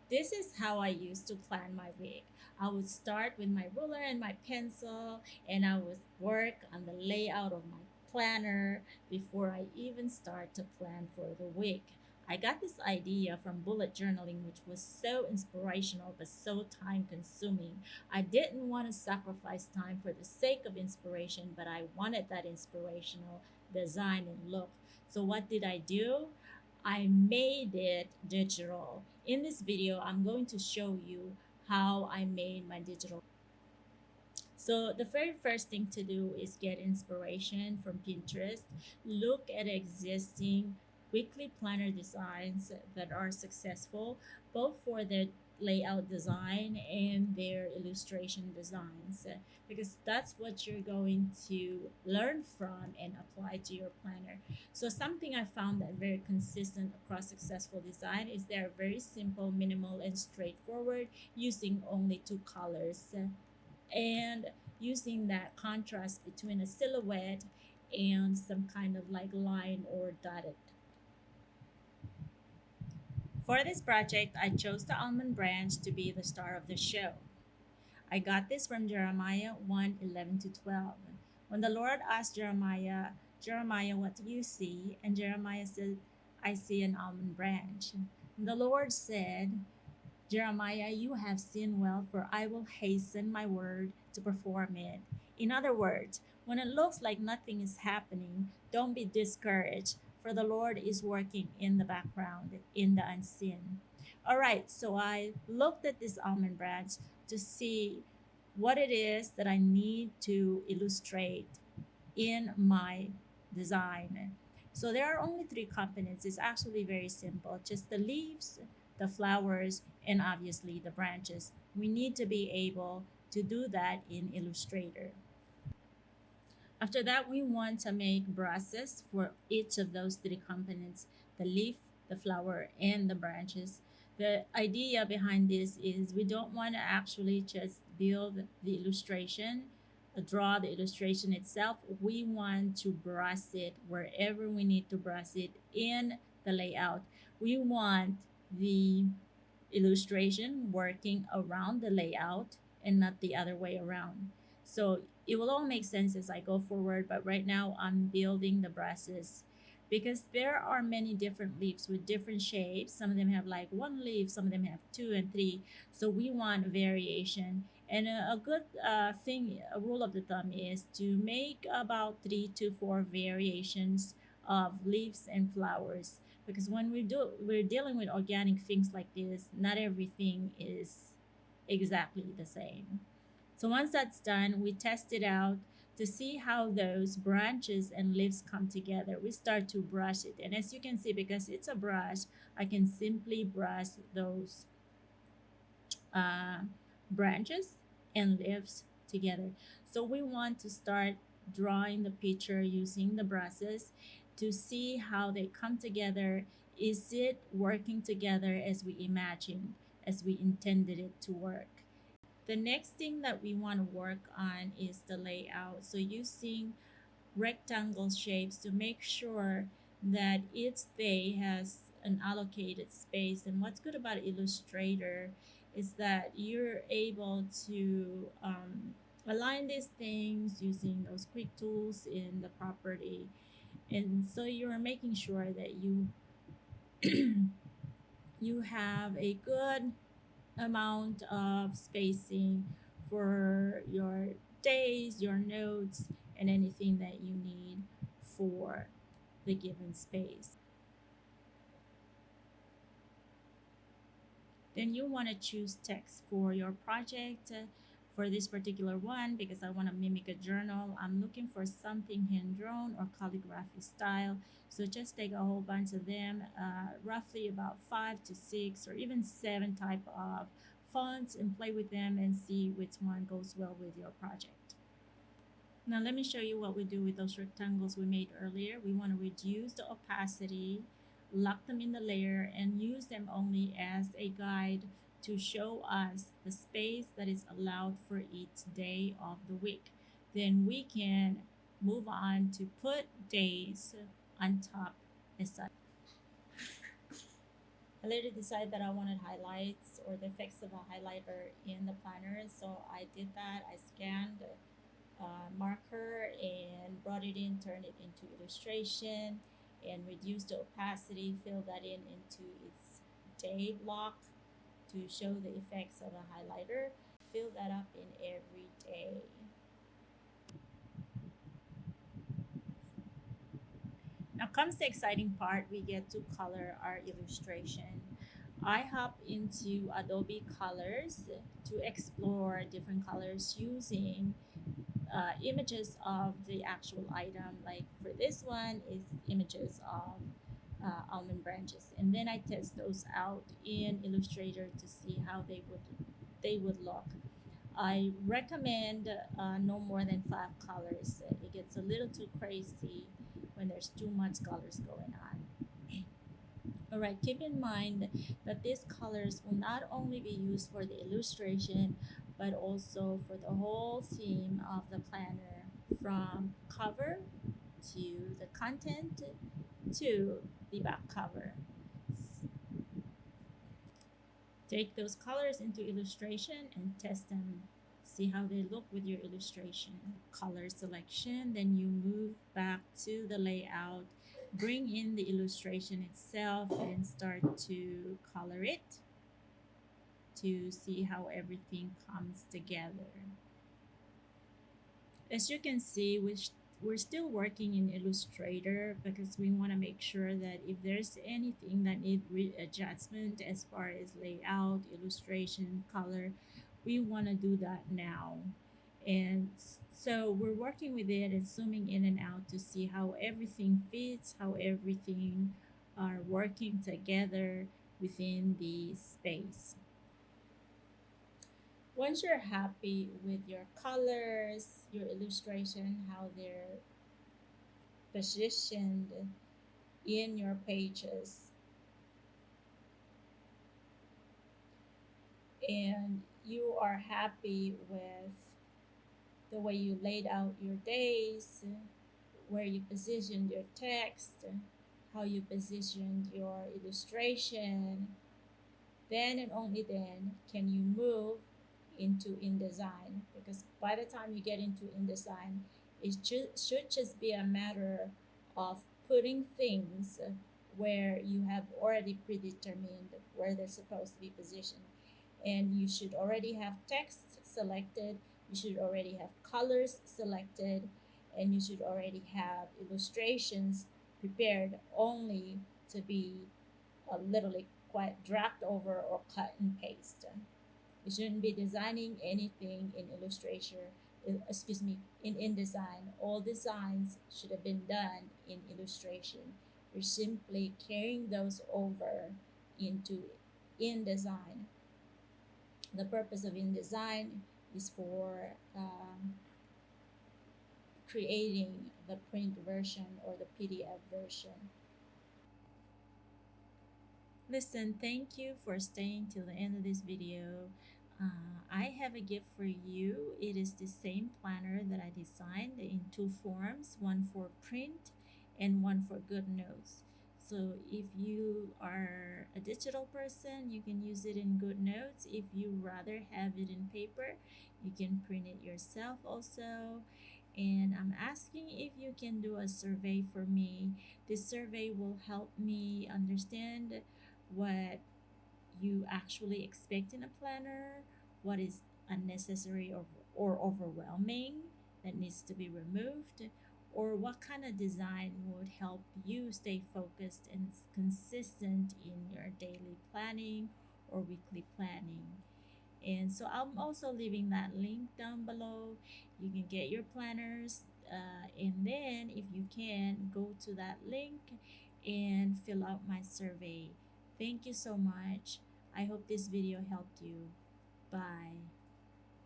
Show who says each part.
Speaker 1: This is how I used to plan my week. I would start with my ruler and my pencil, and I would work on the layout of my planner before I even start to plan for the week. I got this idea from bullet journaling, which was so inspirational but so time consuming. I didn't want to sacrifice time for the sake of inspiration, but I wanted that inspirational design and look. So, what did I do? I made it digital. In this video, I'm going to show you how I made my digital. So the very first thing to do is get inspiration from Pinterest. Look at existing weekly planner designs that are successful, both for their layout design and their illustration designs, because that's what you're going to learn from and apply to your planner. So something I found that very consistent across successful design is they're very simple, minimal, and straightforward, using only two colors, and using that contrast between a silhouette and some kind of like line or dotted. For this project, I chose the almond branch to be the star of the show. I got this from Jeremiah 1:11 to 12. When the Lord asked Jeremiah, Jeremiah, what do you see? And Jeremiah said, I see an almond branch. And the Lord said, Jeremiah, you have seen well, for I will hasten my word to perform it. In other words, when it looks like nothing is happening, don't be discouraged, for the Lord is working in the background, in the unseen. All right, so I looked at this almond branch to see what it is that I need to illustrate in my design. So there are only three components. It's actually very simple, just the leaves, the flowers, and obviously the branches. We need to be able to do that in Illustrator. After that, we want to make brushes for each of those three components: the leaf, the flower, and the branches. The idea behind this is we don't want to actually just build the illustration, draw the illustration itself. We want to brush it wherever we need to brush it in the layout. We want the illustration working around the layout and not the other way around. So it will all make sense as I go forward, but right now I'm building the brushes because there are many different leaves with different shapes. Some of them have like one leaf, some of them have two and three. So we want variation. And a good thing, a rule of the thumb is to make about 3 to 4 variations of leaves and flowers, because when we're dealing with organic things like this, not everything is exactly the same. So once that's done, we test it out to see how those branches and leaves come together. We start to brush it, and as you can see, because it's a brush, I can simply brush those uh, branches and leaves together. So we want to start drawing the picture using the brushes to see how they come together. Is it working together as we imagined, as we intended it to work? The next thing that we want to work on is the layout. So using rectangle shapes to make sure that each day has an allocated space. And what's good about Illustrator is that you're able to align these things using those quick tools in the property. And so you're making sure that you have a good amount of spacing for your days, your notes, and anything that you need for the given space. Then you want to choose text for your project. For this particular one, because I want to mimic a journal, I'm looking for something hand drawn or calligraphy style. So just take a whole bunch of them, roughly about 5 to 6 or even 7 type of fonts, and play with them and see which one goes well with your project. Now let me show you what we do with those rectangles we made earlier. We want to reduce the opacity, lock them in the layer, and use them only as a guide to show us the space that is allowed for each day of the week. Then we can move on to put days on top as such. I later decided that I wanted highlights or the effects of a highlighter in the planner, so I did that. I scanned marker and brought it in, turned it into illustration, and reduced the opacity, filled that in into its day block to show the effects of a highlighter. Fill that up in every day. Now comes the exciting part. We get to color our illustration. I hop into Adobe Colors to explore different colors using images of the actual item. Like for this one is images of almond branches, and then I test those out in Illustrator to see how they would look. I recommend no more than 5 colors. It gets a little too crazy when there's too much colors going on. All right, keep in mind that these colors will not only be used for the illustration, but also for the whole theme of the planner, from cover to the content to the back cover. Take those colors into illustration and test them. See how they look with your illustration. Color selection, then you move back to the layout, bring in the illustration itself, and start to color it to see how everything comes together. As you can see, we're still working in Illustrator because we want to make sure that if there's anything that need readjustment as far as layout, illustration, color, we want to do that now. And so we're working with it and zooming in and out to see how everything fits, how everything are working together within the space. Once you're happy with your colors, your illustration, how they're positioned in your pages, and you are happy with the way you laid out your days, where you positioned your text, how you positioned your illustration, then and only then can you move into InDesign, because by the time you get into InDesign, it should just be a matter of putting things where you have already predetermined where they're supposed to be positioned. And you should already have text selected, you should already have colors selected, and you should already have illustrations prepared only to be literally quite dragged over or cut and paste. You shouldn't be designing anything in Illustrator, excuse me, in InDesign. All designs should have been done in illustration. You're simply carrying those over into InDesign. The purpose of InDesign is for creating the print version or the PDF version. Listen, thank you for staying till the end of this video. I have a gift for you. It is the same planner that I designed in 2 forms, one for print and one for good notes. So if you are a digital person, you can use it in good notes. If you rather have it in paper, you can print it yourself also. And I'm asking if you can do a survey for me. This survey will help me understand what you actually expect in a planner, what is unnecessary or overwhelming that needs to be removed, or what kind of design would help you stay focused and consistent in your daily planning or weekly planning. And so I'm also leaving that link down below. You can get your planners, and then if you can, go to that link and fill out my survey. Thank you so much. I hope this video helped you. Bye.